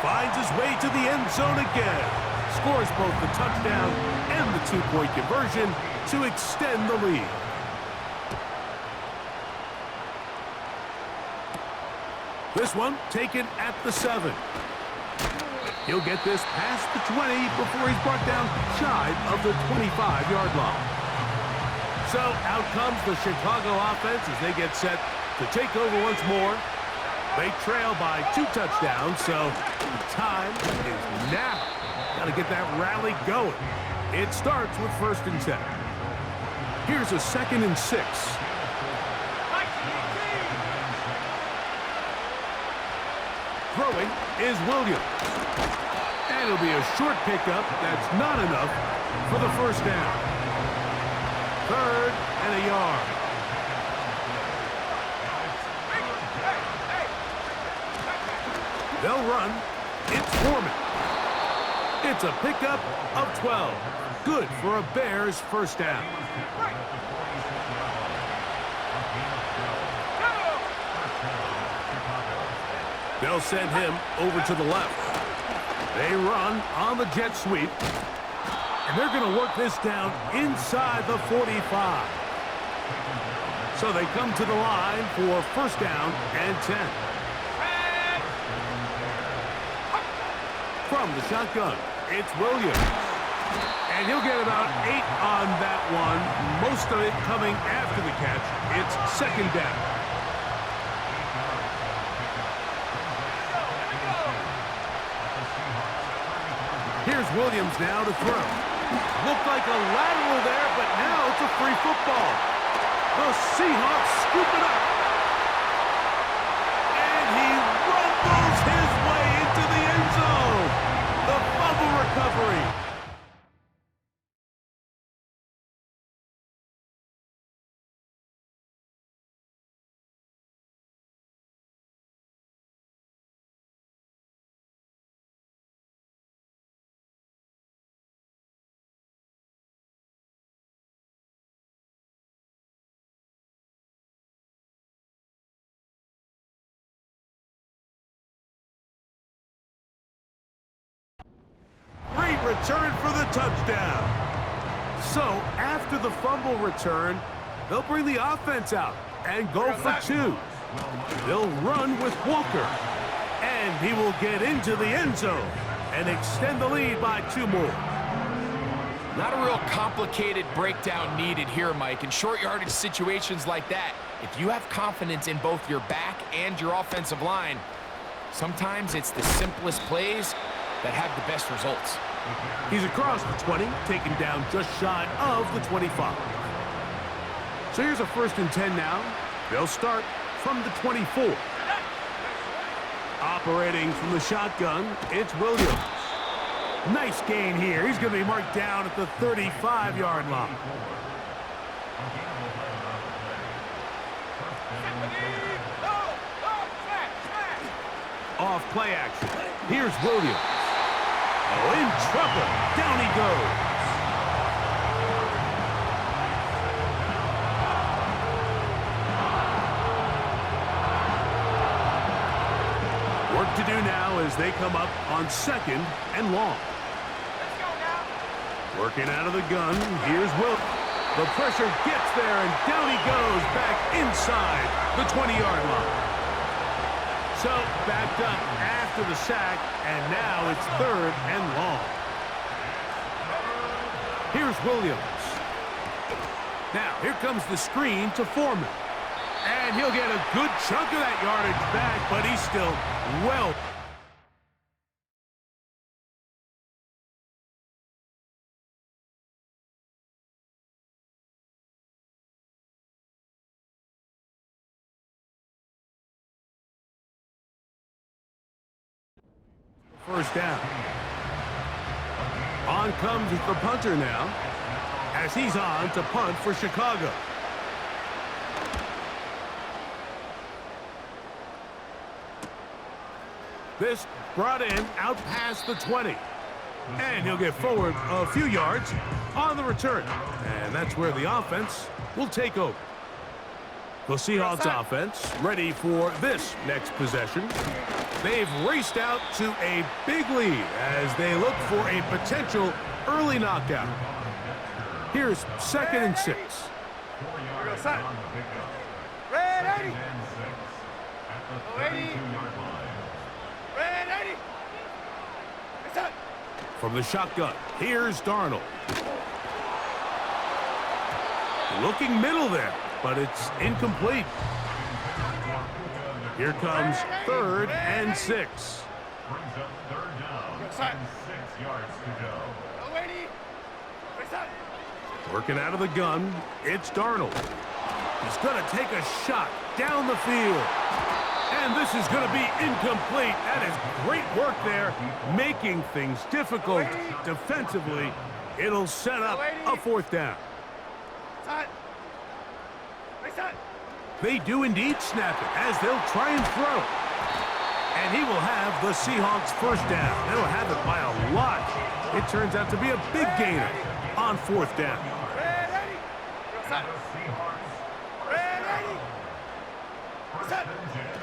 finds his way to the end zone again. Scores both the touchdown and the two-point conversion to extend the lead. This one taken at the 7. He'll get this past the 20 before he's brought down shy of the 25-yard line. So out comes the Chicago offense as they get set to take over once more. They trail by 2 touchdowns, so the time is now. Got to get that rally going. It starts with 1st and 10. Here's a 2nd and 6. Throwing is Williams. And it'll be a short pickup that's not enough for the 1st down. 3rd and a yard. They'll run. It's Foreman. It's a pickup of 12. Good for a Bears 1st down. They'll send him over to the left. They run on the jet sweep. And they're going to work this down inside the 45. So they come to the line for 1st down and 10. From the shotgun, it's Williams. And he'll get about 8 on that one, most of it coming after the catch. It's 2nd down. Here's Williams now to throw. Looked like a lateral there, but now it's a free football. The Seahawks scoop it up. And he rumbles his way into the end zone. The fumble recovery. Great return for the touchdown. So, after the fumble return, they'll bring the offense out and go for 2. They'll run with Walker. And he will get into the end zone and extend the lead by 2 more. Not a real complicated breakdown needed here, Mike. In short yardage situations like that, if you have confidence in both your back and your offensive line, sometimes it's the simplest plays that have the best results. He's across the 20, taken down just shy of the 25. So here's a 1st and 10 now. They'll start from the 24. Operating from the shotgun, it's Williams. Nice gain here. He's going to be marked down at the 35-yard line. Off play action. Here's Williams. Oh, in trouble. Down he goes. Work to do now as they come up on 2nd and long. Let's go now. Working out of the gun. Here's Will. The pressure gets there, and down he goes back inside the 20-yard line. So, backed up after the sack, and now it's 3rd and long. Here's Williams. Now, here comes the screen to Foreman. And he'll get a good chunk of that yardage back, but he's still well. First down. On comes the punter now, as he's on to punt for Chicago. This brought in out past the 20. And he'll get forward a few yards on the return. And that's where the offense will take over. The Seahawks offense ready for this next possession. They've raced out to a big lead as they look for a potential early knockout. Here's 2nd and 6. Red 80. 80. Red 80. It's up. From the shotgun, here's Darnold. Looking middle there, but it's incomplete. Here comes 3rd and 6. Brings up 3rd down and 6 yards to go. 80. It's up. Working out of the gun, it's Darnold. He's going to take a shot down the field. And this is going to be incomplete. That is great work there, making things difficult defensively. It'll set up a 4th down. They do indeed snap it as they'll try and throw. And he will have the Seahawks 1st down. They'll have it by a lot. It turns out to be a big gainer on 4th down.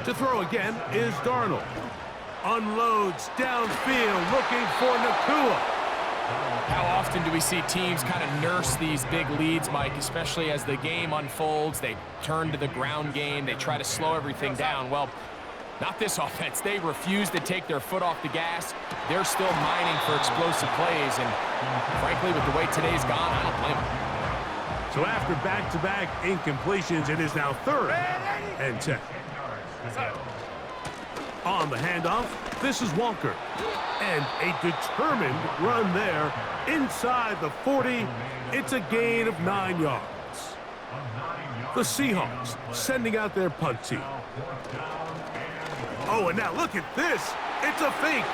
To throw again is Darnold. Unloads downfield looking for Nakua. How often do we see teams kind of nurse these big leads, Mike, especially as the game unfolds? They turn to the ground game. They try to slow everything down. Well, not this offense. They refuse to take their foot off the gas. They're still mining for explosive plays, and frankly, with the way today's gone, I don't blame them. So after back-to-back incompletions, it is now 3rd and 10. On the handoff, this is Walker. And a determined run there inside the 40. It's a gain of 9 yards. The Seahawks sending out their punt team. Oh, and now look at this. It's a fake.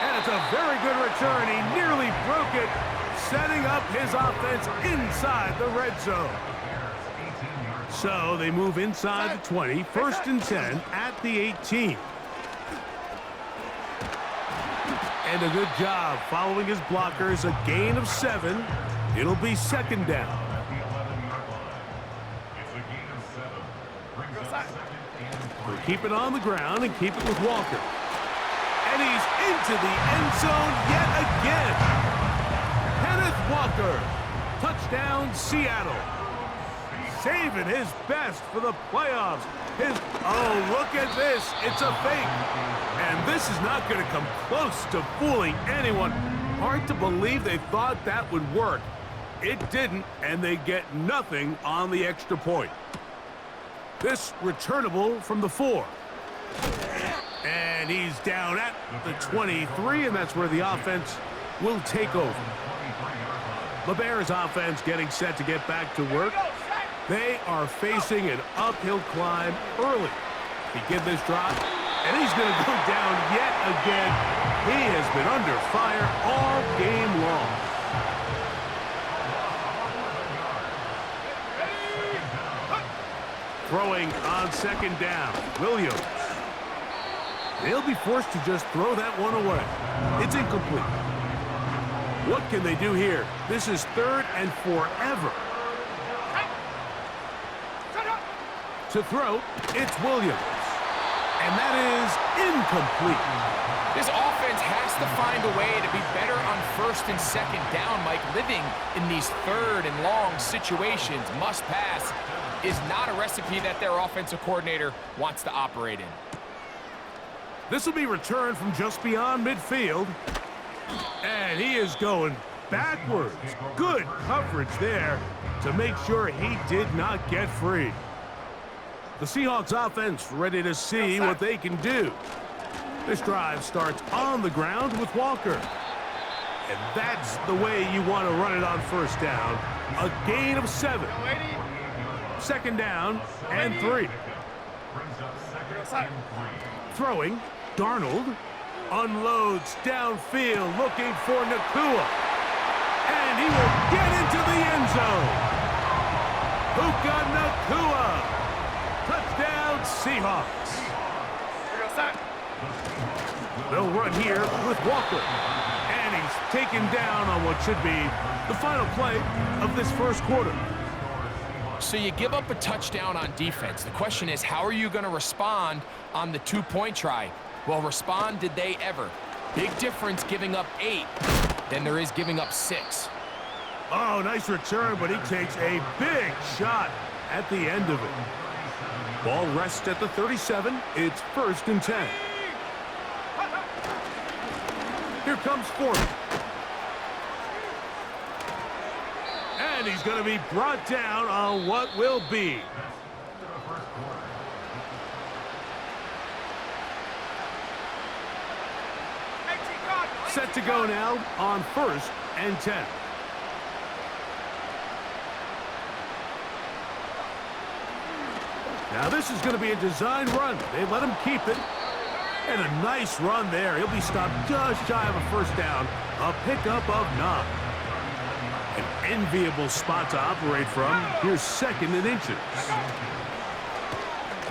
And it's a very good return. He nearly broke it, setting up his offense inside the red zone. So they move inside the 20, 1st and 10 at the 18. And a good job following his blockers, a gain of 7. It'll be 2nd down. We'll keep it on the ground and keep it with Walker. And he's into the end zone yet again. Kenneth Walker, touchdown Seattle. Saving his best for the playoffs. Oh, look at this. It's a fake. And this is not going to come close to fooling anyone. Hard to believe they thought that would work. It didn't, and they get nothing on the extra point. This returnable from the 4. And he's down at the 23, and that's where the offense will take over. The Bears offense getting set to get back to work. They are facing an uphill climb early. Begin this drive, and he's going to go down yet again. He has been under fire all game long. Throwing on 2nd down, Williams. They'll be forced to just throw that one away. It's incomplete. What can they do here? This is 3rd and forever. To throw, it's Williams. And that is incomplete. This offense has to find a way to be better on 1st and 2nd down, Mike. Living in these 3rd and long situations, must pass, is not a recipe that their offensive coordinator wants to operate in. This will be returned from just beyond midfield. And he is going backwards. Good coverage there to make sure he did not get free. The Seahawks offense ready to see what they can do. This drive starts on the ground with Walker. And that's the way you want to run it on 1st down. A gain of 7. 2nd down and 3. Throwing, Darnold unloads downfield looking for Nakua. And he will get into the end zone. Puka Nakua. Touchdown, Seahawks. They'll run here with Walker. And he's taken down on what should be the final play of this 1st quarter. So you give up a touchdown on defense. The question is, how are you going to respond on the two-point try? Well, respond did they ever. Big difference giving up 8 than there is giving up 6. Oh, nice return, but he takes a big shot at the end of it. Ball rests at the 37. It's 1st and 10. Here comes Foreman. And he's going to be brought down on what will be set to go now on 1st and 10. Now this is going to be a design run. They let him keep it. And a nice run there. He'll be stopped just shy of a 1st down. A pickup of 9. An enviable spot to operate from. Here's 2nd and inches.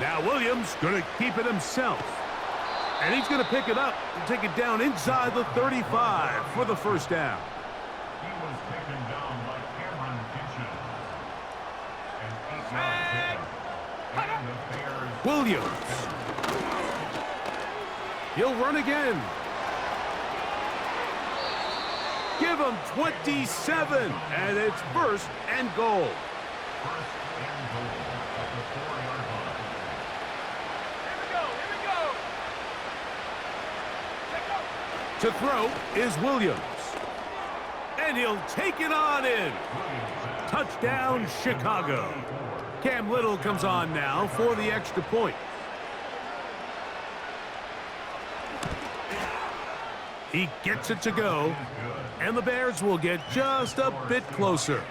Now Williams going to keep it himself. And he's going to pick it up and take it down inside the 35 for the 1st down. He was taken down by Cameron Kitchen. An 8-yard pickup. And the Bears. Williams. He'll run again. Give him 27, and it's 1st and goal. 1st and goal at the 4-yard line. To throw is Williams. And he'll take it on in. Touchdown, Chicago. Cam Little comes on now for the extra point. He gets it to go. And the Bears will get just a bit closer.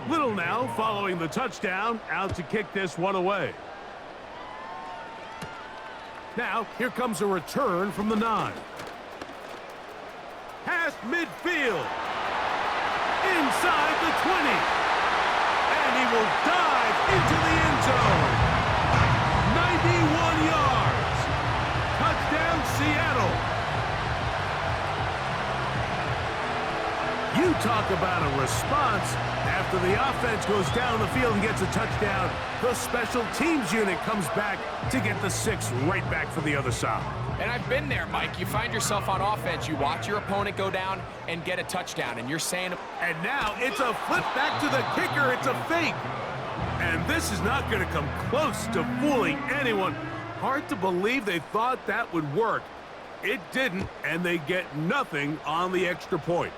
Little now following the touchdown, out to kick this one away. Now, here comes a return from the 9. Past midfield. Inside the 20. And he will dive into the end zone. 91 yards. Touchdown, Seattle. You talk about a response. After the offense goes down the field and gets a touchdown, the special teams unit comes back to get the 6 right back for the other side. And I've been there, Mike. You find yourself on offense. You watch your opponent go down and get a touchdown, and you're saying... And now it's a flip back to the kicker. It's a fake. And this is not going to come close to fooling anyone. Hard to believe they thought that would work. It didn't, and they get nothing on the extra point.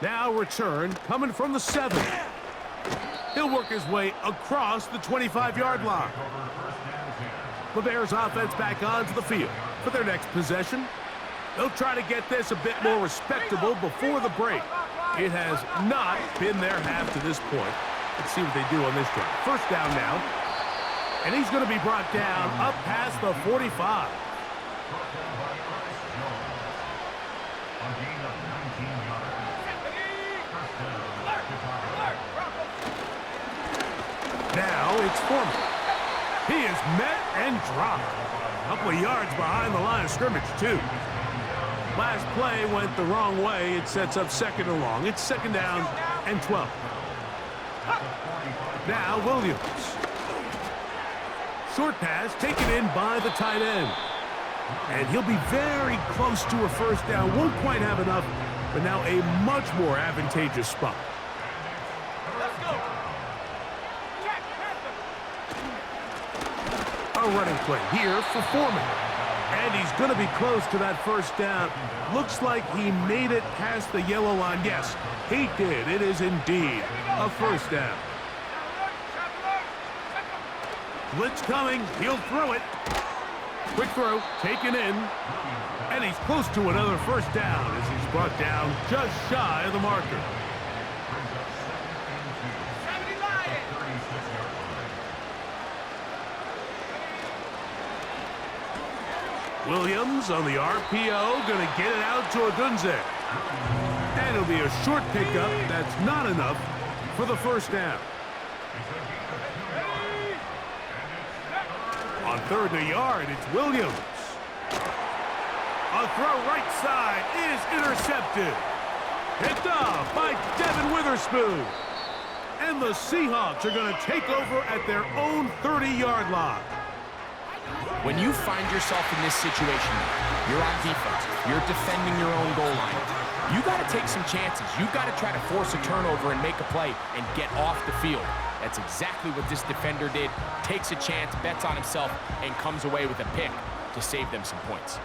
Now return coming from the 7. He'll work his way across the 25-yard line. The Bears offense back onto the field for their next possession. They'll try to get this a bit more respectable before the break. It has not been their half to this point. Let's see what they do on this drive. 1st down now. And he's going to be brought down up past the 45. Now it's Foreman. He is met and dropped. A couple of yards behind the line of scrimmage, too. Last play went the wrong way. It sets up 2nd and long. It's 2nd down and 12. Now Williams. Short pass taken in by the tight end. And he'll be very close to a 1st down. Won't quite have enough, but now a much more advantageous spot. A running play here for Foreman. And he's going to be close to that 1st down. Looks like he made it past the yellow line. Yes, he did. It is indeed a 1st down. Blitz coming. He'll throw it. Quick throw, taken in. And he's close to another 1st down as he's brought down just shy of the marker. Williams on the RPO, going to get it out to Agunze. And it'll be a short pickup. That's not enough for the 1st down. On 3rd and a yard, it's Williams. A throw right side is intercepted. Picked off by Devin Witherspoon. And the Seahawks are going to take over at their own 30-yard line. When you find yourself in this situation, you're on defense, you're defending your own goal line, you got to take some chances. You've got to try to force a turnover and make a play and get off the field. That's exactly what this defender did. Takes a chance, bets on himself, and comes away with a pick to save them some points.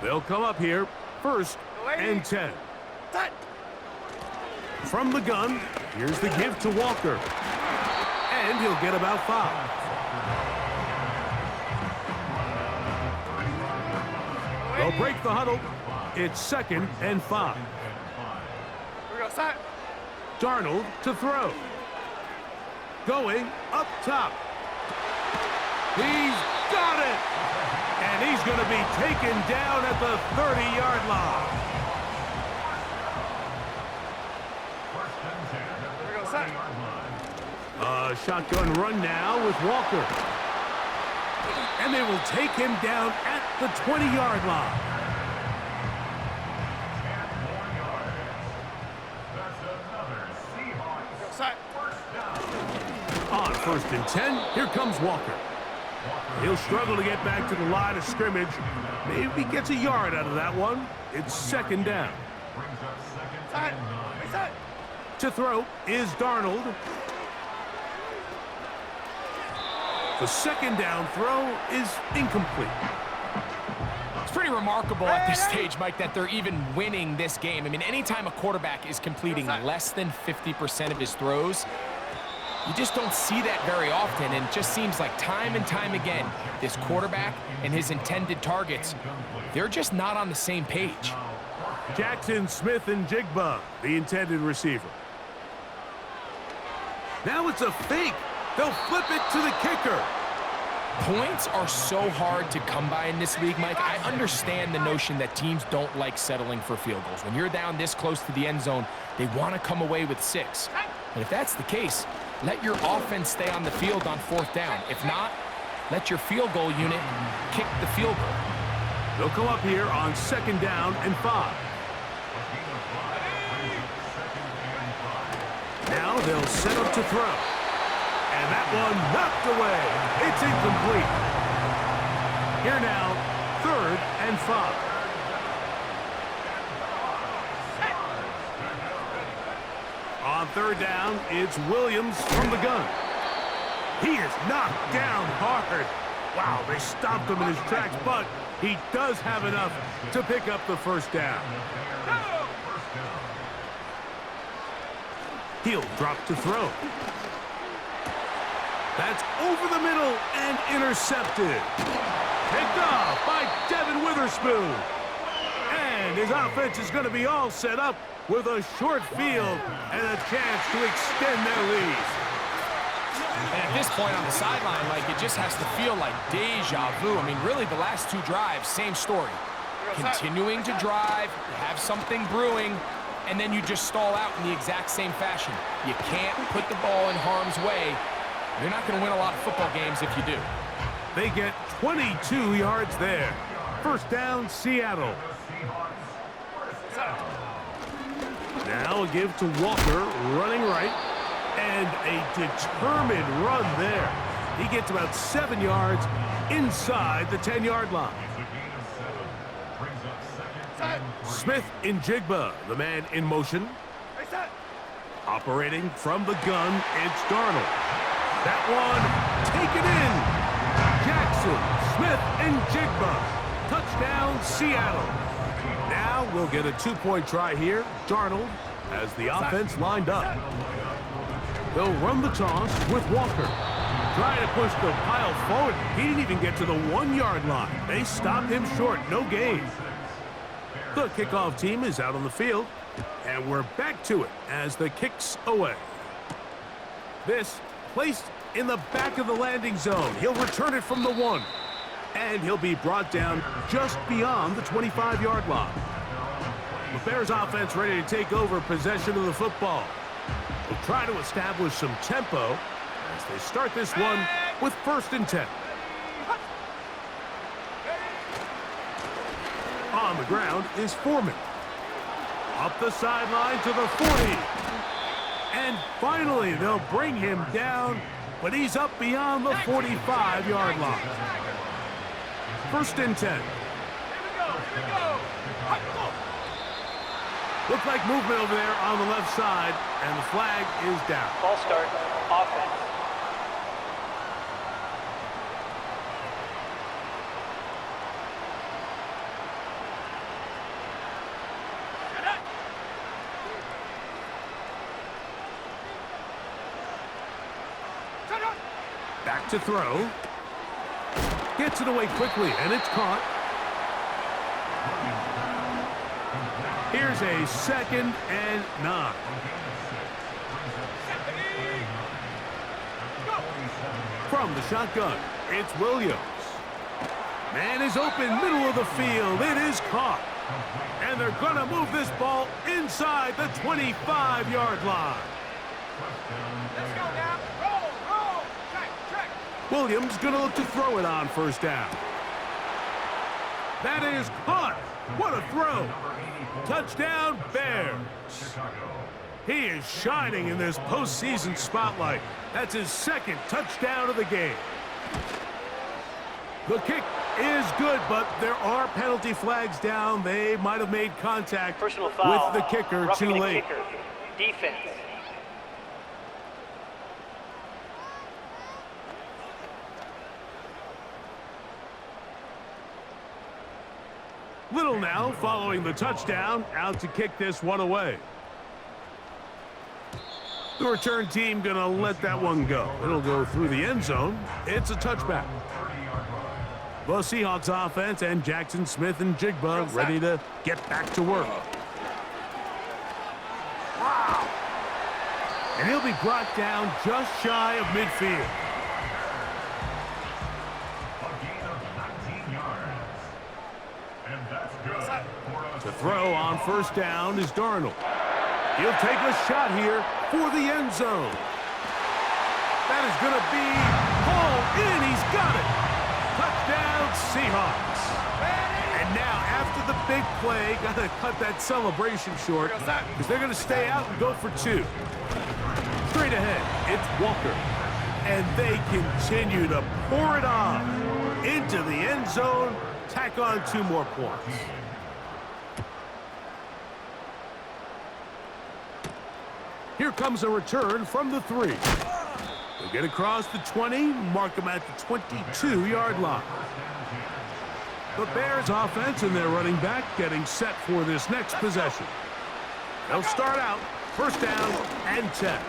They'll come up here, 1st and 10. From the gun, here's the give to Walker. And he'll get about 5. They'll break the huddle. It's 2nd and 5. Darnold to throw. Going up top. He's got it! And he's going to be taken down at the 30-yard line. A shotgun run now with Walker. And they will take him down at the 20-yard line. On 1st and 10, here comes Walker. He'll struggle to get back to the line of scrimmage. Maybe gets a yard out of that one. It's 2nd down. To throw is Darnold. The 2nd down throw is incomplete. It's pretty remarkable at this stage, Mike, that they're even winning this game. I mean, anytime a quarterback is completing less than 50% of his throws, you just don't see that very often, and it just seems like time and time again, this quarterback and his intended targets, they're just not on the same page. Jackson, Smith, and Jigba, the intended receiver. Now it's a fake. They'll flip it to the kicker. Points are so hard to come by in this league, Mike. I understand the notion that teams don't like settling for field goals. When you're down this close to the end zone, they want to come away with 6. But if that's the case, let your offense stay on the field on 4th down. If not, let your field goal unit kick the field goal. They'll come up here on 2nd down and 5. Now they'll set up to throw. And that one knocked away. It's incomplete. Here now, 3rd and 5. On 3rd down, it's Williams from the gun. He is knocked down hard. Wow, they stopped him in his tracks, but he does have enough to pick up the 1st down. He'll drop to throw. That's over the middle and intercepted. Picked off by Devin Witherspoon. And his offense is going to be all set up with a short field and a chance to extend their lead. And at this point on the sideline, like, it just has to feel like deja vu. I mean, really, the last 2 drives, same story. Continuing to drive, you have something brewing, and then you just stall out in the exact same fashion. You can't put the ball in harm's way. You're not going to win a lot of football games if you do. They get 22 yards there. 1st down, Seattle. Now a give to Walker, running right, and a determined run there. He gets about 7 yards inside the 10-yard line. Smith in Jigba, the man in motion. Operating from the gun, it's Darnold. That one taken in. Jackson, Smith, and Jigba. Touchdown, Seattle. Now we'll get a 2-point try here. Darnold has the offense lined up. They'll run the toss with Walker. Trying to push the pile forward. He didn't even get to the 1-yard line. They stopped him short. No gain. The kickoff team is out on the field. And we're back to it as the kick's away. This placed in the back of the landing zone. He'll return it from the 1. And he'll be brought down just beyond the 25-yard line. The Bears offense ready to take over possession of the football. They'll try to establish some tempo as they start this one with 1st and 10. On the ground is Foreman. Up the sideline to the 40. And finally, they'll bring him down, but he's up beyond the 45-yard line. 1st and 10. Here we go. Hot, go. Looks like movement over there on the left side, and the flag is down. False start, offense. Back to throw. Gets it away quickly, and it's caught. Here's a 2nd and 9. From the shotgun, it's Williams. Man is open, middle of the field. It is caught. And they're going to move this ball inside the 25-yard line. Let's go now. Roll. Check. Williams going to look to throw it on 1st down. That is caught. What a throw. Touchdown, Bears. He is shining in this postseason spotlight. That's his 2nd touchdown of the game. The kick is good, but there are penalty flags down. They might have made contact Personal foul. with the kicker Roughing too the late. kicker. Defense. Little now following the touchdown, out to kick this one away. The return team gonna let that one go. It'll go through the end zone. It's a touchback. The Seahawks offense and Jackson Smith and Jigba ready to get back to work. Wow! And he'll be brought down just shy of midfield. To throw on 1st down is Darnold. He'll take a shot here for the end zone. That is going to be hauled in. He's got it. Touchdown, Seahawks. And now, after the big play, got to cut that celebration short because they're going to stay out and go for 2. Straight ahead, it's Walker. And they continue to pour it on into the end zone, tack on 2 more points. Here comes a return from the 3. They'll get across the 20, mark them at the 22-yard line. The Bears offense and their running back getting set for this next possession. They'll start out 1st down and 10.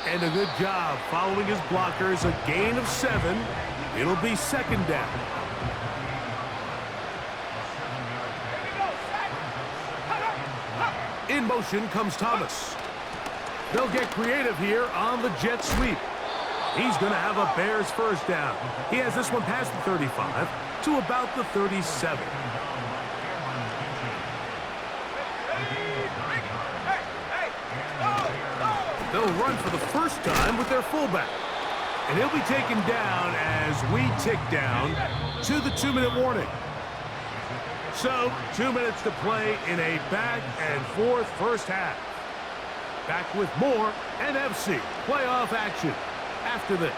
And a good job following his blockers, a gain of 7. It'll be 2nd down. In motion comes Thomas. They'll get creative here on the jet sweep. He's going to have a Bears 1st down. He has this one past the 35 to about the 37. They'll run for the 1st time with their fullback. And he'll be taken down as we tick down to the 2-minute warning. So, 2 minutes to play in a back-and-forth 1st half. Back with more NFC playoff action after this.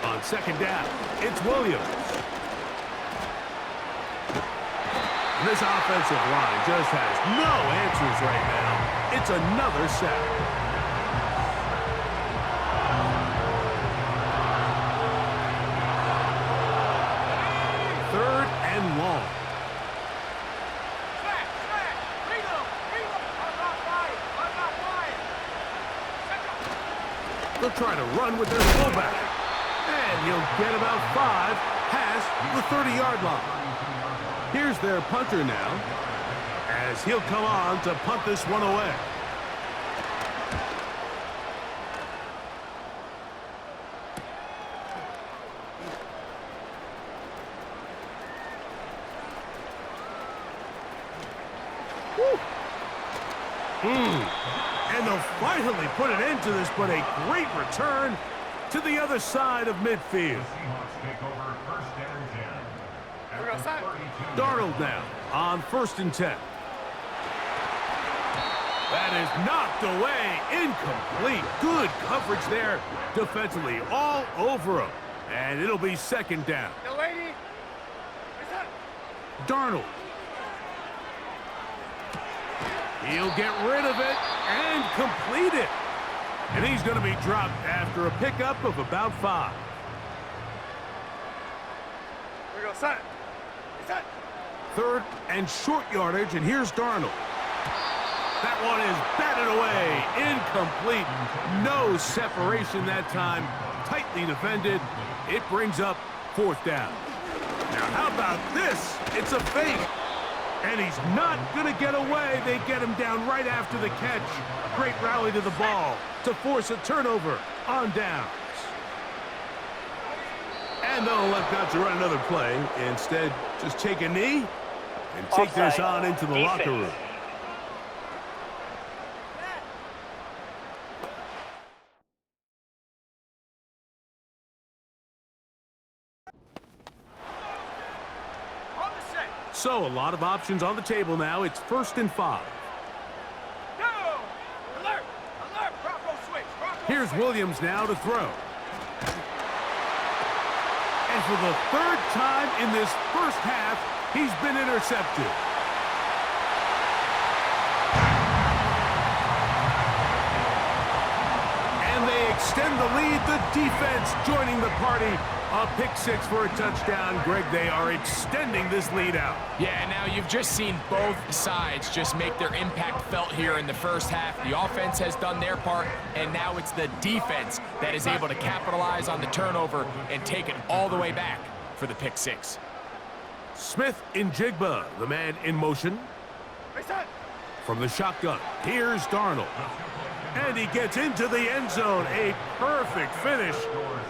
On 2nd down, it's Williams. And this offensive line just has no answers right now. It's another sack. 3rd and long. They'll try to run with their fullback. And he'll get about 5 past the 30-yard line. Here's their punter now, as he'll come on to punt this one away. And they'll finally put an end to this, but a great return to the other side of midfield. Seahawks take over first and 10. We're gonna sign. Darnold now on 1st and 10. That is knocked away, incomplete. Good coverage there defensively, all over him. And it'll be 2nd down. The lady. What's that? Darnold. He'll get rid of it and complete it. And he's going to be dropped after a pickup of about 5. We're gonna sign. What's that? 3rd and short yardage, and here's Darnold. That one is batted away, incomplete. No separation that time, tightly defended. It brings up 4th down. Now how about this? It's a fake. And he's not going to get away. They get him down right after the catch. Great rally to the ball to force a turnover on downs. And they'll elect not to run another play. Instead, just take a knee and take this on into the locker room. On the set. So, a lot of options on the table now. It's 1st and 5. Go. Alert. Alert. Bronco switch. Bronco Here's switch. Williams now to throw. And for the 3rd time in this first half, he's been intercepted. And they extend the lead. The defense joining the party. A pick 6 for a touchdown. Greg, they are extending this lead out. Yeah, now you've just seen both sides just make their impact felt here in the first half. The offense has done their part, and now it's the defense that is able to capitalize on the turnover and take it all the way back for the pick 6. Smith in Jigba, the man in motion. What's that? From the shotgun, here's Darnold. And he gets into the end zone. A perfect finish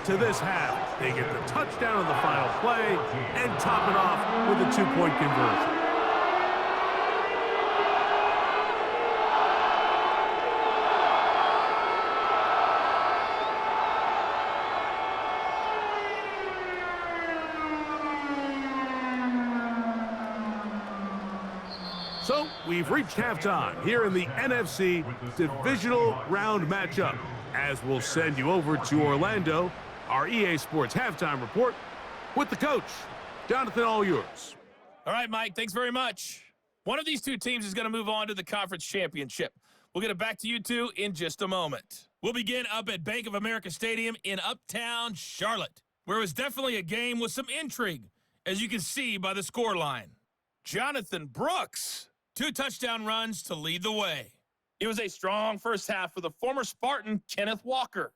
to this half. They get the touchdown on the final play and top it off with a 2-point conversion. So, we've reached halftime here in the NFC Divisional Round matchup. As we'll send you over to Orlando, our EA Sports Halftime Report with the coach. Jonathan, all yours. All right, Mike, thanks very much. One of these two teams is going to move on to the conference championship. We'll get it back to you two in just a moment. We'll begin up at Bank of America Stadium in Uptown Charlotte, where it was definitely a game with some intrigue, as you can see by the scoreline. Jonathan Brooks, 2 touchdown runs to lead the way. It was a strong first half for the former Spartan, Kenneth Walker.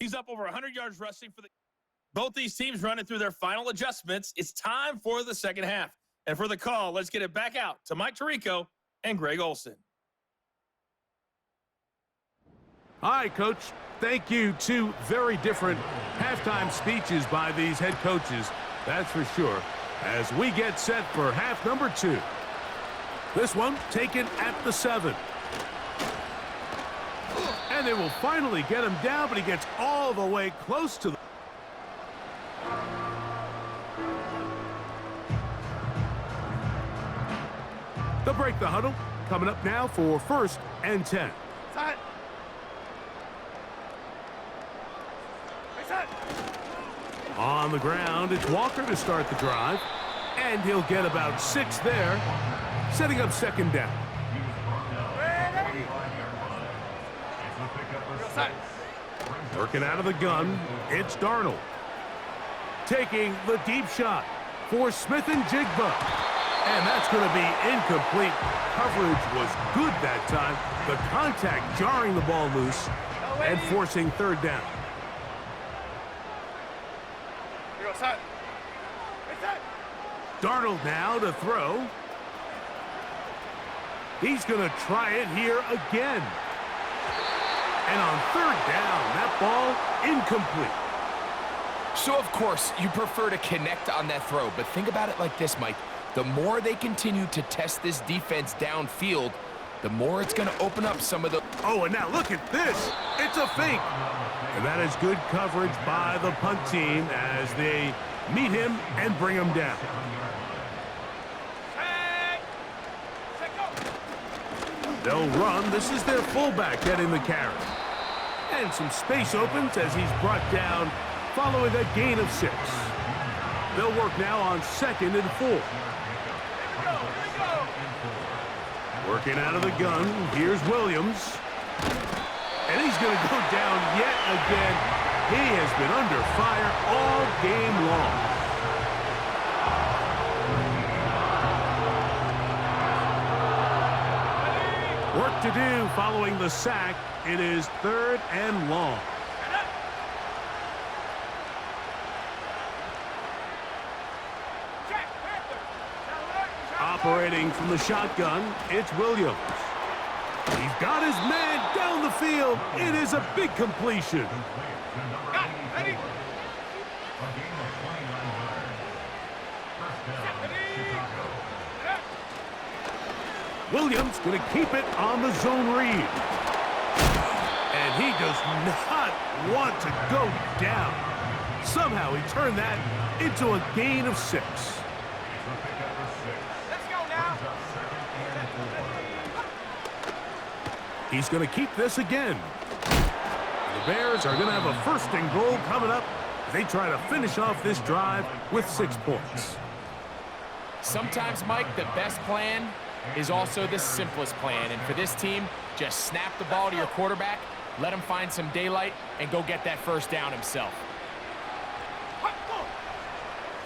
He's up over 100 yards rushing for the... Both these teams running through their final adjustments. It's time for the second half. And for the call, let's get it back out to Mike Tirico and Greg Olson. Hi, Coach. Thank you. 2 very different halftime speeches by these head coaches, that's for sure, as we get set for half number 2. This one taken at the 7. And they will finally get him down, but he gets all the way close to the... They'll break the huddle. Coming up now for 1st and 10. Sign. What's that? On the ground, it's Walker to start the drive. And he'll get about 6 there, setting up 2nd down. Ready? Go sign. Working out of the gun, it's Darnold. Taking the deep shot for Smith and Jigba. And that's going to be incomplete. Coverage was good that time. The contact jarring the ball loose and forcing 3rd down. Go sign. What's that? Darnold now to throw. He's going to try it here again. And on 3rd down, that ball incomplete. So, of course, you prefer to connect on that throw, but think about it like this, Mike. The more they continue to test this defense downfield, the more it's going to open up some of the... Oh, and now look at this. It's a fake. And that is good coverage by the punt team as they meet him and bring him down. They'll run. This is their fullback getting the carry. And some space opens as he's brought down following a gain of 6. They'll work now on 2nd and 4. Working out of the gun, here's Williams. And he's going to go down yet again. He has been under fire all game long. Work to do following the sack. It is 3rd and long. Operating from the shotgun, it's Williams. He's got his man down the field. It is a big completion. Williams going to keep it on the zone read. And he does not want to go down. Somehow he turned that into a gain of 6. He's going to keep this again. The Bears are going to have a 1st and goal coming up. They try to finish off this drive with 6 points. Sometimes, Mike, the best plan is also the simplest plan. And for this team, just snap the ball to your quarterback, let him find some daylight, and go get that 1st down himself.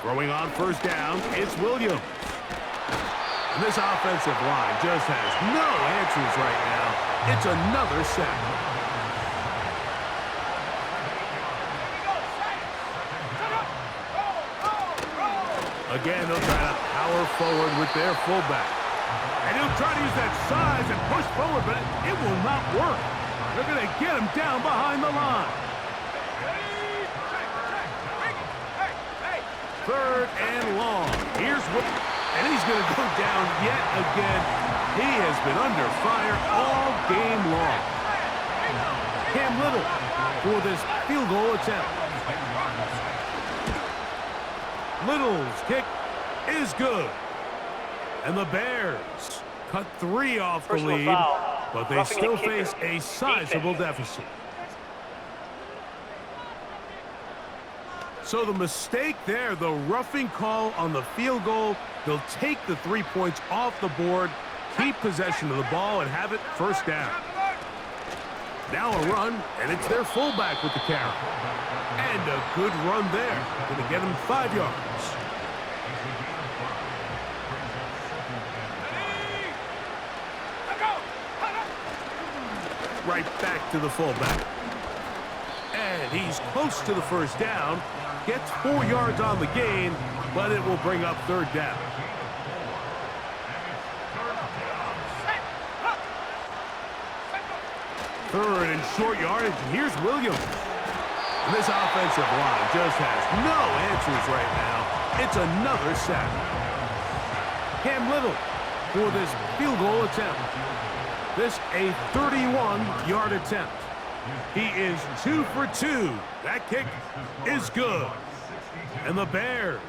Throwing on 1st down, it's Williams. And this offensive line just has no answers right now. It's another sack. Again, they'll try to power forward with their fullback. And he'll try to use that size and push forward, but it will not work. They're going to get him down behind the line. 3rd and long. Here's what... And he's going to go down yet again. He has been under fire all game long. Cam Little for this field goal attempt. Little's kick is good. And the Bears cut 3 off the Personal lead, foul. but they Roughing the still kicker. face a sizable Defense. deficit. So the mistake there, the roughing call on the field goal, they'll take the 3 points off the board, keep possession of the ball, and have it 1st down. Now a run, and it's their fullback with the carry. And a good run there. Going to get him 5 yards. Right back to the fullback. And he's close to the 1st down. Gets 4 yards on the gain, but it will bring up 3rd down. Third and short yardage. Here's Williams. And this offensive line just has no answers right now. It's another sack. Cam Little for this field goal attempt. This a 31-yard attempt. He is 2 for 2. That kick is good. And the Bears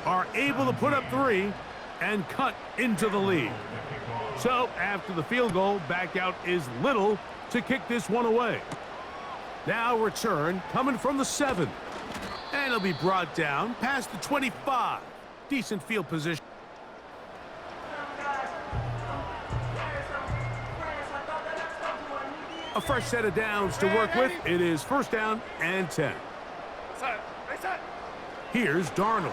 are able to put up 3 and cut into the lead. So after the field goal, back out is Little to kick this one away. Now return coming from the 7. And it'll be brought down past the 25. Decent field position. A fresh set of downs to work with. It is 1st down and 10. Here's Darnold.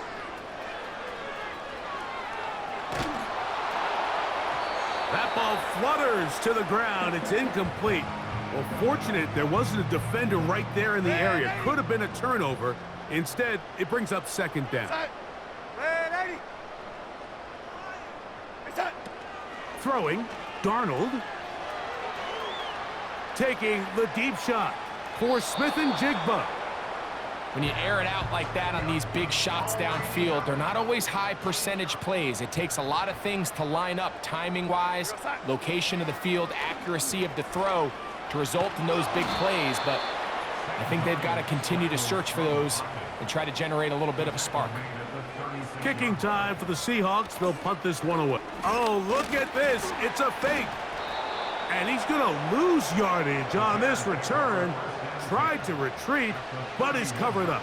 That ball flutters to the ground. It's incomplete. Well, fortunate there wasn't a defender right there in the area. Could have been a turnover. Instead, it brings up 2nd down. Throwing, Darnold. Taking the deep shot for Smith and Jigba. When you air it out like that on these big shots downfield, they're not always high percentage plays. It takes a lot of things to line up timing-wise, location of the field, accuracy of the throw to result in those big plays. But I think they've got to continue to search for those and try to generate a little bit of a spark. Kicking time for the Seahawks. They'll punt this one away. Oh, look at this. It's a fake. And he's going to lose yardage on this return. Tried to retreat, but is covered up.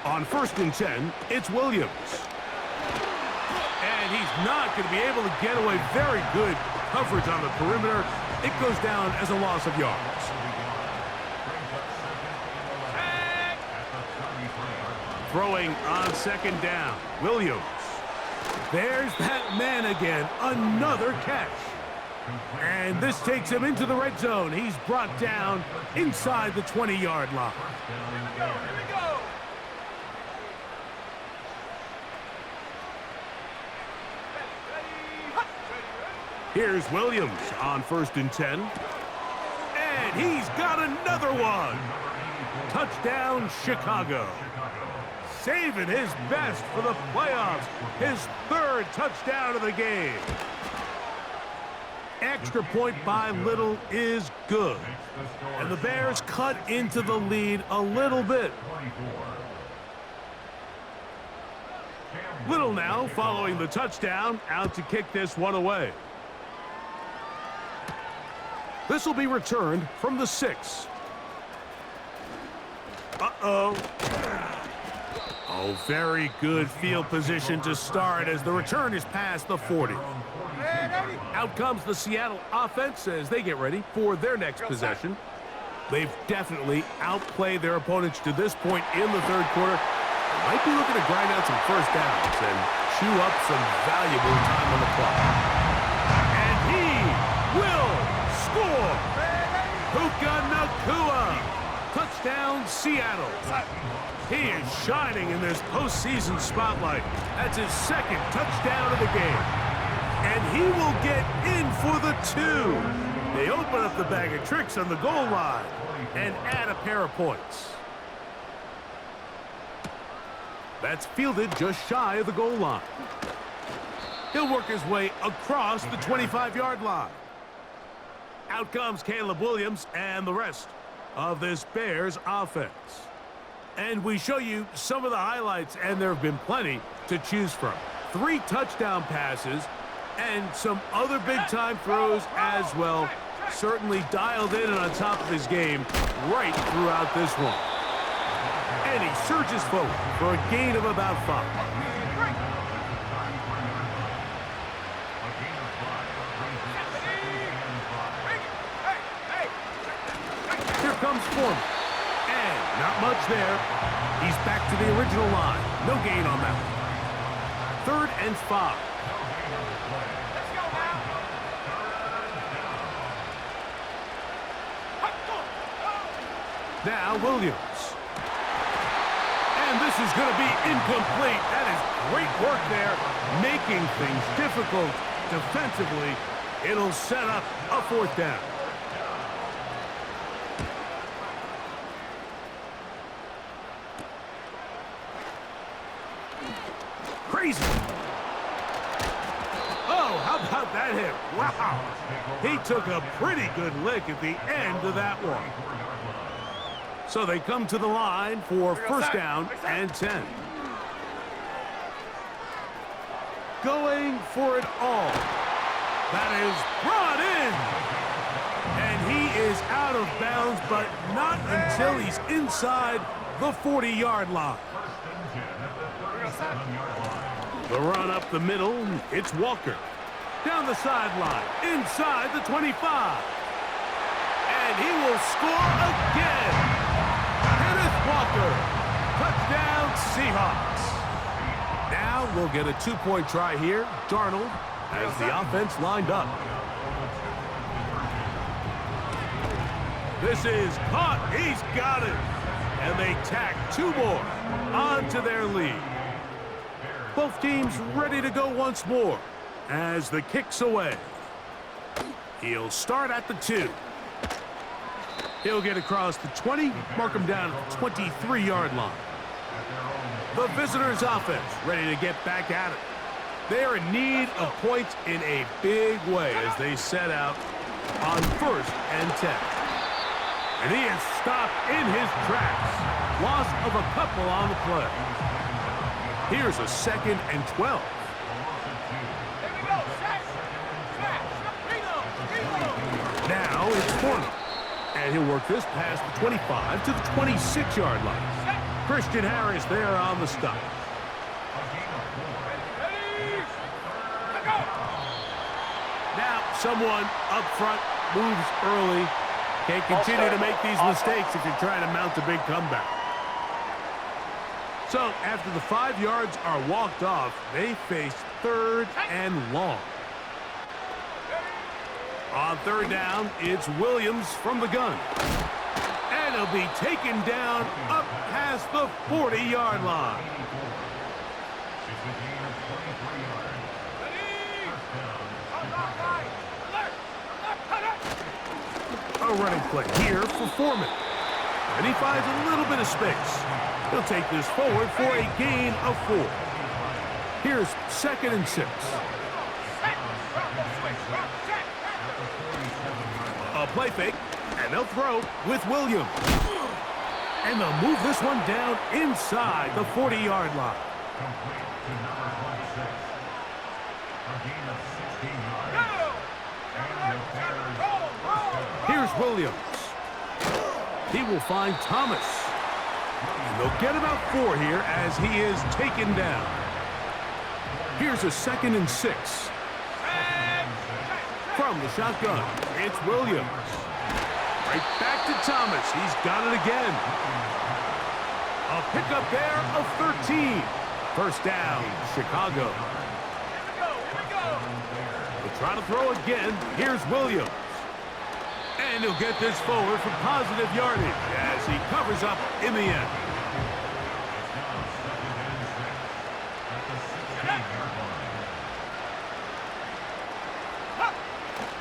On 1st and 10, it's Williams. And he's not going to be able to get away. Very good coverage on the perimeter. It goes down as a loss of yards. Throwing on 2nd down, Williams. There's that man again, another catch. And this takes him into the red zone. He's brought down inside the 20-yard line. Here's Williams on 1st and 10. And he's got another one. Touchdown, Chicago. Saving his best for the playoffs. His 3rd touchdown of the game. Extra point by Little is good. And the Bears cut into the lead a little bit. Little now following the touchdown, out to kick this one away. This will be returned from the 6. Uh-oh. Oh, very good field position to start as the return is past the 40. Out comes the Seattle offense as they get ready for their next possession. They've definitely outplayed their opponents to this point in the 3rd quarter. Might be looking to grind out some 1st downs and chew up some valuable time on the clock. And he will score! Puka Nacua! Touchdown, Seattle. He is shining in this postseason spotlight. That's his 2nd touchdown of the game. And he will get in for the 2. They open up the bag of tricks on the goal line and add a pair of points. That's fielded just shy of the goal line. He'll work his way across the 25-yard line. Out comes Caleb Williams and the rest of this Bears offense. And we show you some of the highlights, and there have been plenty to choose from. 3 touchdown passes and some other big-time throws as well. Certainly dialed in and on top of his game right throughout this one. And he surges forward for a gain of about 5. Here comes Foreman. And not much there. He's back to the original line. No gain on that one. 3rd and 5. Now Williams. And this is going to be incomplete. That is great work there, making things difficult defensively. It'll set up a 4th down. Crazy. Oh, how about that hit? Wow. He took a pretty good lick at the end of that one. So they come to the line for 1st down and 10. Going for it all. That is brought in. And he is out of bounds, but not until he's inside the 40-yard line. The run up the middle, it's Walker. Down the sideline, inside the 25. And he will score again. Walker, touchdown Seahawks. Now we'll get a 2-point try here. Darnold has the offense lined up. This is caught. He's got it. And they tack 2 more onto their lead. Both teams ready to go once more as the kick's away. He'll start at the 2. He'll get across the 20, mark him down at the 23-yard line. The visitors' offense ready to get back at it. They are in need of points in a big way as they set out on 1st and 10. And he is stopped in his tracks. Loss of a couple on the play. Here's a 2nd and 12. Now it's Foreman. And he'll work this past the 25 to the 26-yard line. Christian Harris there on the stop. Now someone up front moves early. Can't continue to make these mistakes if you're trying to mount a big comeback. So after the 5 yards are walked off, they face 3rd and long. On 3rd down, it's Williams from the gun. And he'll be taken down up past the 40-yard line. A running play here for Foreman. And he finds a little bit of space. He'll take this forward for a gain of 4. Here's 2nd and 6. A play fake, and they'll throw with Williams. And they'll move this one down inside the 40-yard line. Complete to number 26. A gain of 16 yards. And the Bears first down. Here's Williams. He will find Thomas. And they'll get about 4 here as he is taken down. Here's a 2nd and 6. From the shotgun, it's Williams. Right back to Thomas. He's got it again. A pickup there of 13. First down, Chicago. They'll try to throw again. Here's Williams. And he'll get this forward for positive yardage as he covers up in the end.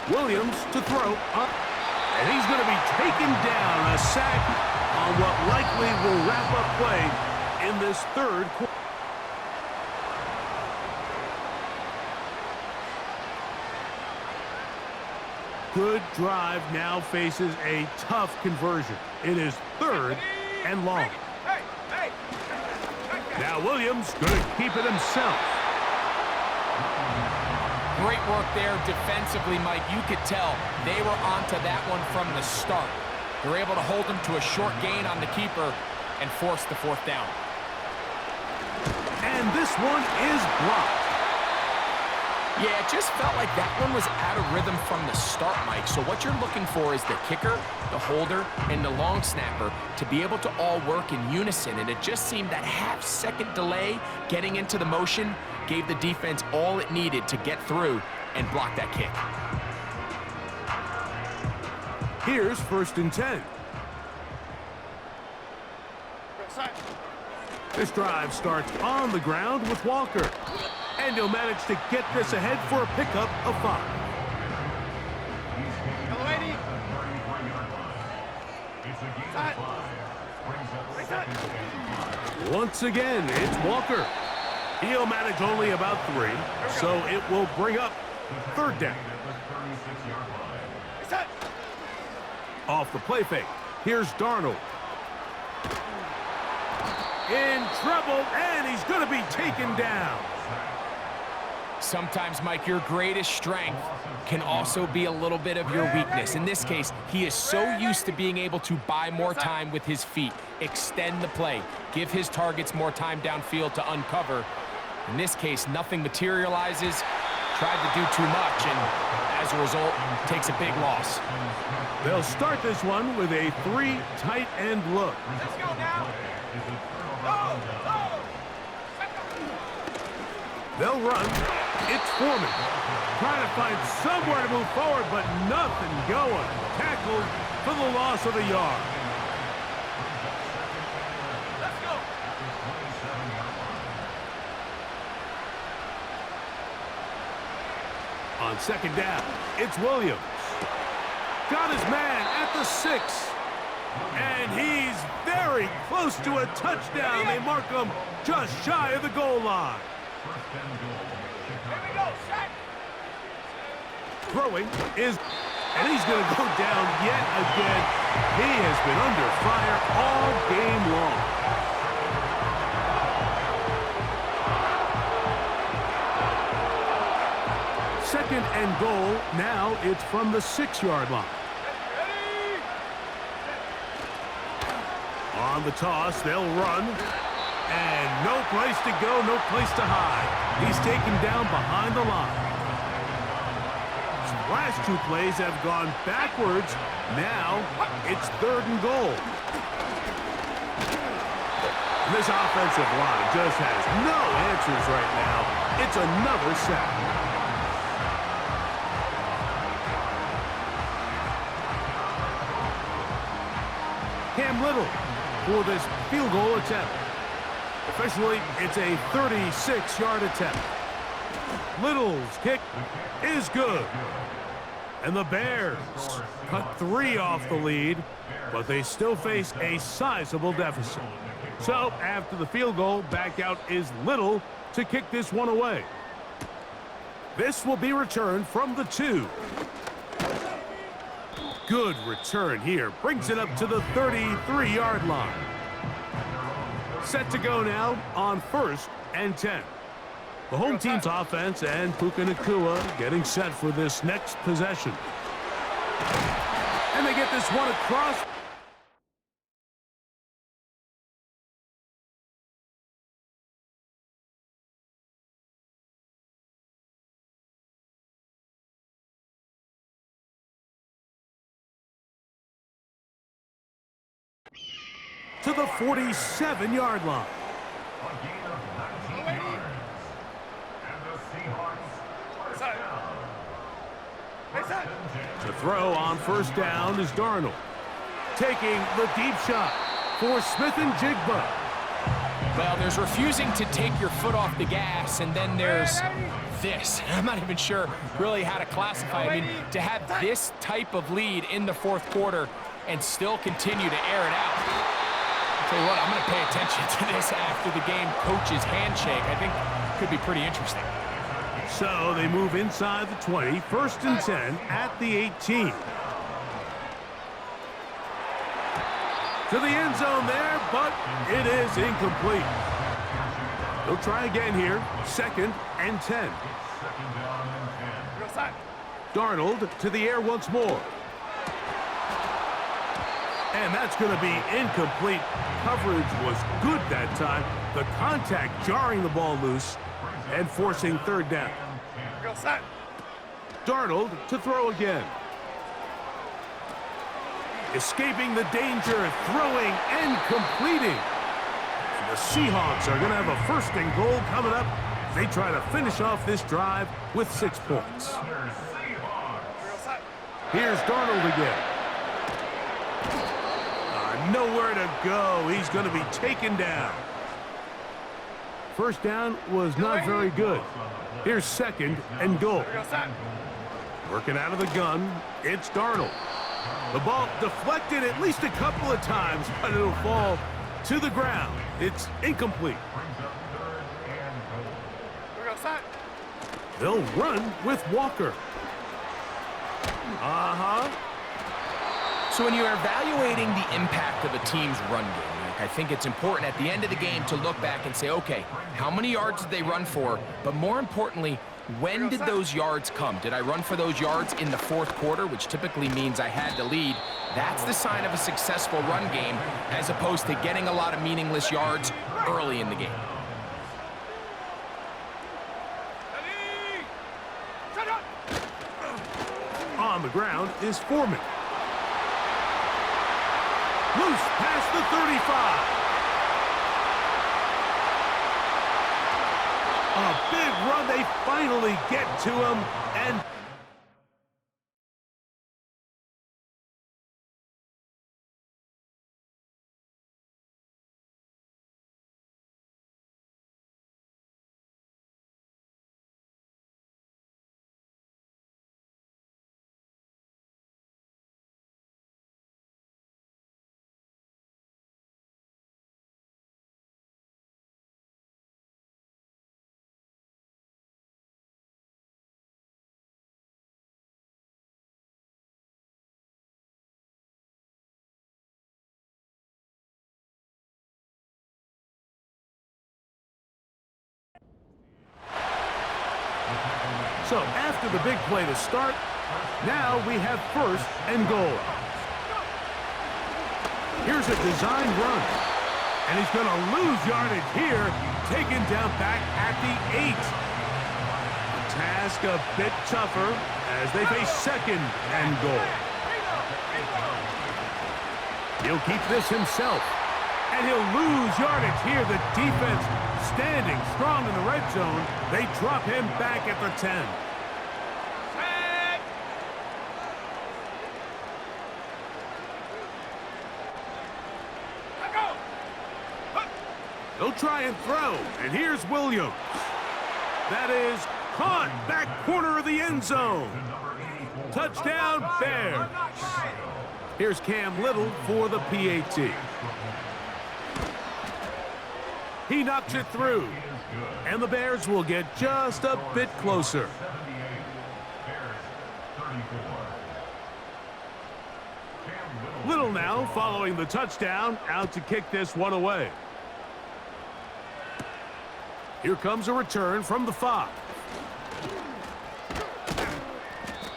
Williams to throw up, and he's going to be taken down. A sack on what likely will wrap up play in this 3rd quarter. Good drive now faces a tough conversion. It is 3rd and long. Now Williams going to keep it himself. Great work there defensively, Mike. You could tell they were onto that one from the start. They're able to hold him to a short gain on the keeper and force the 4th down. And this one is blocked. Yeah, it just felt like that one was out of rhythm from the start, Mike. So what you're looking for is the kicker, the holder, and the long snapper to be able to all work in unison. And it just seemed that half-second delay getting into the motion gave the defense all it needed to get through and block that kick. Here's 1st and 10. This drive starts on the ground with Walker. And he'll manage to get this ahead for a pickup of 5. Once again, it's Walker. He'll manage only about 3, so it will bring up 3rd down. Off the play fake, here's Darnold. In trouble, and he's going to be taken down. Sometimes, Mike, your greatest strength can also be a little bit of your weakness. In this case, he is so used to being able to buy more time with his feet, extend the play, give his targets more time downfield to uncover. In this case, nothing materializes, tried to do too much, and as a result, takes a big loss. They'll start this one with a 3 tight end look. Let's go now. They'll run. It's Foreman. Trying to find somewhere to move forward, but nothing going. Tackled for the loss of a yard. Let's go. On 2nd down, it's Williams. got his man at the 6. And he's very close to a touchdown. They mark him just shy of the goal line. Here we go, set. Throwing is, and he's going to go down yet again. He has been under fire all game long. Second and goal. Now it's from the 6-yard line. On the toss, they'll run. And no place to go, no place to hide. He's taken down behind the line. His last 2 plays have gone backwards. Now it's 3rd and goal. This offensive line just has no answers right now. It's another sack. Cam Little for this field goal attempt. Officially, it's a 36-yard attempt. Little's kick is good. And the Bears cut 3 off the lead, but they still face a sizable deficit. So, after the field goal, back out is Little to kick this one away. This will be returned from the 2. Good return here. Brings it up to the 33-yard line. Set to go now on 1st and 10. The home team's offense and Puka Nacua getting set for this next possession. And they get this one across. To the 47-yard line. A gain of 19 yards. And the Seahawks first down. To throw on 1st down is Darnold. Taking the deep shot for Smith and Jigba. Well, there's refusing to take your foot off the gas, and then there's this. I'm not even sure really how to classify it. I mean, to have this type of lead in the 4th quarter and still continue to air it out. I'll tell you what, I'm going to pay attention to this after the game coach's handshake. I think could be pretty interesting. So they move inside the 20, 1st and 10 at the 18. To the end zone there, but it is incomplete. They'll try again here, 2nd and 10. Darnold to the air once more. And that's going to be incomplete. Coverage was good that time. The contact jarring the ball loose and forcing 3rd down. Darnold to throw again. Escaping the danger, throwing and completing. And the Seahawks are going to have a 1st and goal coming up. They try to finish off this drive with 6 points. Here's Darnold again. Nowhere to go. He's going to be taken down. 1st down was not very good. Here's 2nd and goal. Working out of the gun, it's Darnold. The ball deflected at least a couple of times, but it'll fall to the ground. It's incomplete. They'll run with Walker. So when you're evaluating the impact of a team's run game, Mike, I think it's important at the end of the game to look back and say, okay, how many yards did they run for? But more importantly, when did those yards come? Did I run for those yards in the 4th quarter, which typically means I had to lead? That's the sign of a successful run game, as opposed to getting a lot of meaningless yards early in the game. On the ground is Foreman. Loose past the 35. A big run. They finally get to him. And So after the big play to start, now we have 1st and goal. Here's a design run. And he's going to lose yardage here, taken down back at the 8. The task a bit tougher as they face 2nd and goal. He'll keep this himself. And he'll lose yardage here. The defense standing strong in the red zone. They drop him back at the 10. He'll try and throw, and here's Williams. That is caught back corner of the end zone. Touchdown, Bears. Here's Cam Little for the PAT. He knocks it through, and the Bears will get just a bit closer. Little now following the touchdown, out to kick this one away. Here comes a return from the 5.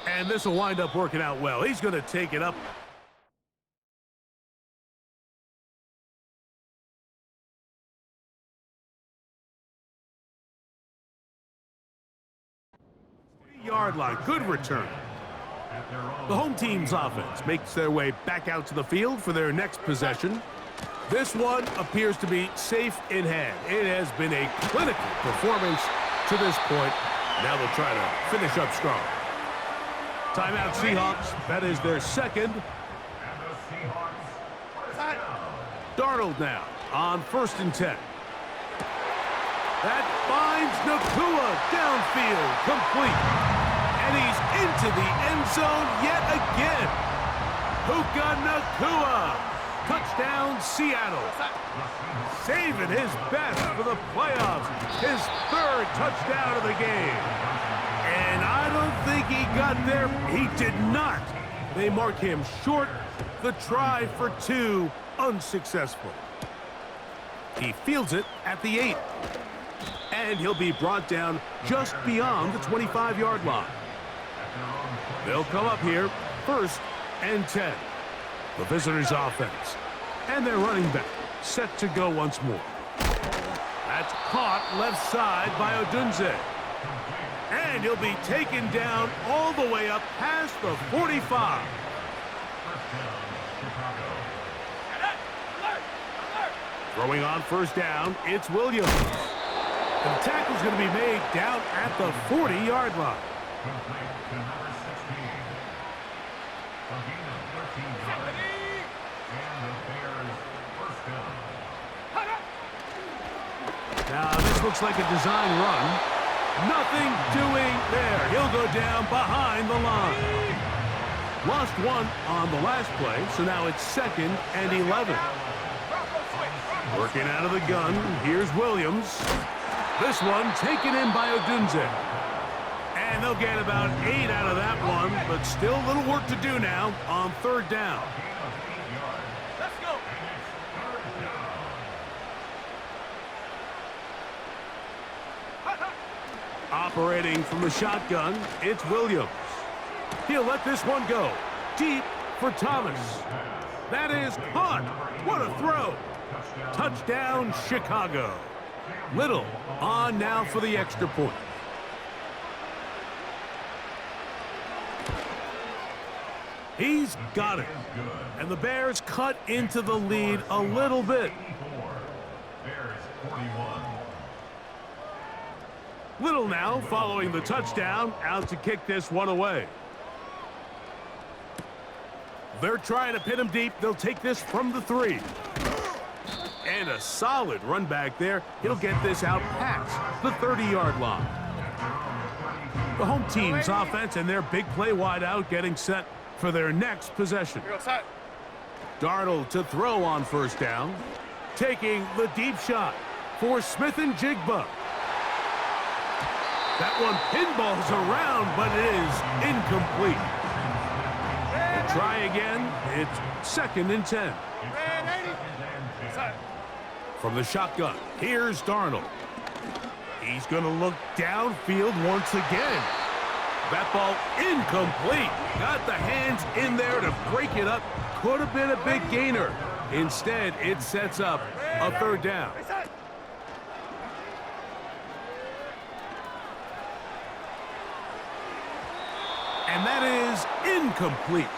And this will wind up working out well. He's going to take it up. Yard line. Good return. The home team's offense makes their way back out to the field for their next possession. This one appears to be safe in hand. It has been a clinical performance to this point. Now they'll try to finish up strong. Timeout Seahawks. That is their 2nd. Darnold now on 1st and 10. That finds Nakua downfield, complete. And he's into the end zone yet again. Puka Nakua. Touchdown, Seattle. Saving his best for the playoffs. His 3rd touchdown of the game. And I don't think he got there. He did not. They mark him short. The try for 2, unsuccessful. He fields it at the 8. And he'll be brought down just beyond the 25-yard line. They'll come up here, 1st and 10. The visitors' offense. And their running back set to go once more. That's caught left side by Odunze. And he'll be taken down all the way up past the 45. Throwing on 1st down, it's Williams. And the tackle's going to be made down at the 40-yard line. Now, this looks like a design run. Nothing doing there. He'll go down behind the line. Lost 1 on the last play, so now it's 2nd and 11. Working out of the gun, here's Williams. This one taken in by Odunze. And they'll get about 8 out of that one, but still a little work to do now on 3rd down. Let's go. Operating from the shotgun, it's Williams. He'll let this one go. Deep for Thomas. That is caught. What a throw. Touchdown, Chicago. Little on now for the extra point. He's got it. And the Bears cut into the lead a little bit. Little now following the touchdown, out to kick this one away. They're trying to pin him deep. They'll take this from the 3. And a solid run back there. He'll get this out past the 30-yard line. The home team's offense and their big play wide out getting set for their next possession. Darnold to throw on 1st down. Taking the deep shot for Smith and Jigba. That one pinballs around, but it is incomplete. We'll try again. It's 2nd and 10. From the shotgun, here's Darnold. He's going to look downfield once again. That ball incomplete. Got the hands in there to break it up. Could have been a big gainer. Instead, it sets up a third down. And that is incomplete.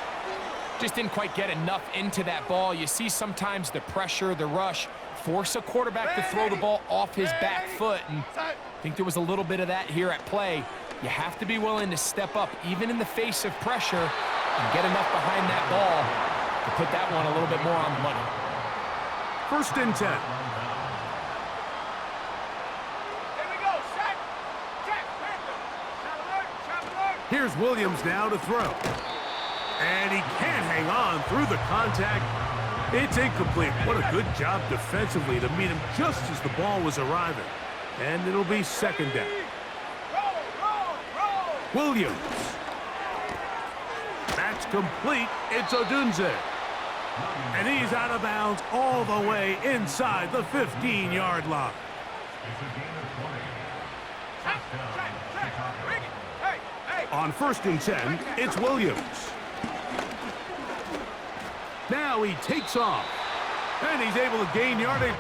Just didn't quite get enough into that ball. You see sometimes the pressure, the rush, force a quarterback to throw the ball off his back foot. And I think there was a little bit of that here at play. You have to be willing to step up, even in the face of pressure, and get enough behind that ball to put that one a little bit more on the money. 1st and 10. Here's Williams now to throw. And he can't hang on through the contact. It's incomplete. What a good job defensively to meet him just as the ball was arriving. And it'll be 2nd down. Williams. That's complete. It's Odunze. And he's out of bounds all the way inside the 15-yard line. On 1st and 10, it's Williams. Now he takes off. And he's able to gain yardage.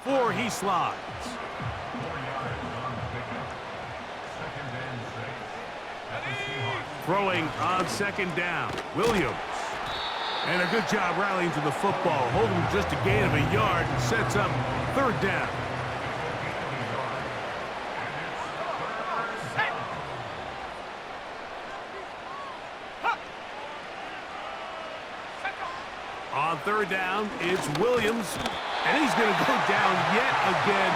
Before he slides. Throwing on 2nd down. Williams. And a good job rallying to the football. Holding just a gain of a yard and sets up 3rd down. On 3rd down, it's Williams. And he's going to go down yet again.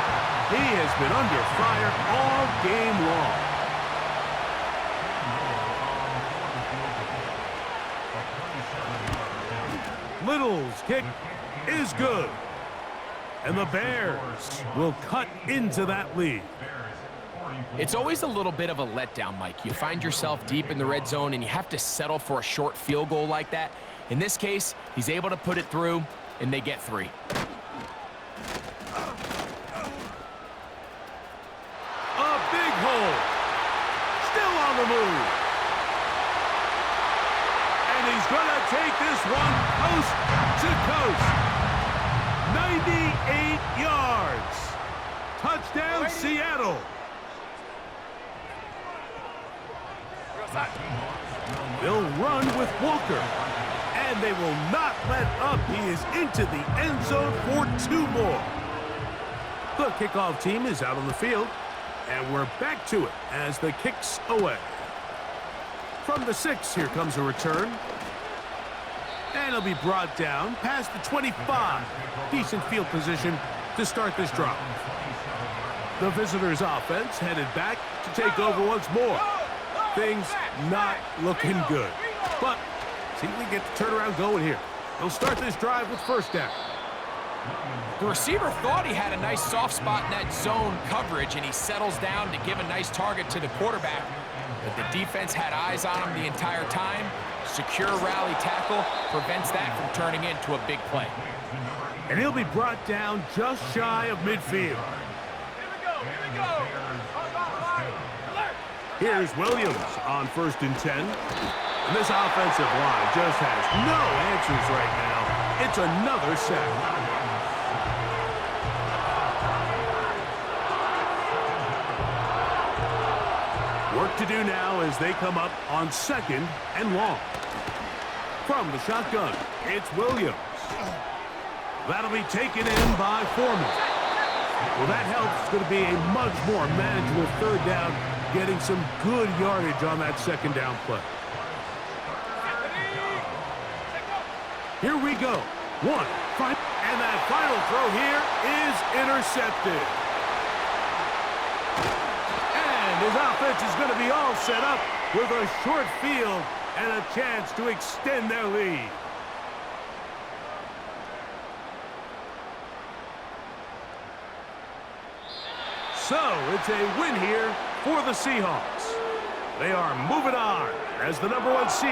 He has been under fire all game long. Little's kick is good. And the Bears will cut into that lead. It's always a little bit of a letdown, Mike. You find yourself deep in the red zone and you have to settle for a short field goal like that. In this case, he's able to put it through, and they get 3. A big hole. Still on the move. And he's going to take this one coast to coast. 98 yards. Touchdown, Seattle. They'll run with Walker. And they will not let up. He is into the end zone for 2 more. The kickoff team is out on the field. And we're back to it as the kick's away. From the 6, here comes a return. And it'll be brought down past the 25. Decent field position to start this drive. The visitors' offense headed back to take over once more. Things not looking good. But see if we get the turnaround going here. They'll start this drive with 1st down. The receiver thought he had a nice soft spot in that zone coverage, and he settles down to give a nice target to the quarterback. But the defense had eyes on him the entire time. Secure rally tackle prevents that from turning into a big play. And he'll be brought down just shy of midfield. Here's Williams on 1st and 10. And this offensive line just has no answers right now. It's another sack. Work to do now as they come up on 2nd and long. From the shotgun, it's Williams. That'll be taken in by Foreman. Well, that helps. It's going to be a much more manageable 3rd down, getting some good yardage on that 2nd down play. Here we go. 1, 5, and that final throw here is intercepted. And his offense is going to be all set up with a short field and a chance to extend their lead. So it's a win here for the Seahawks. They are moving on as the #1 seed.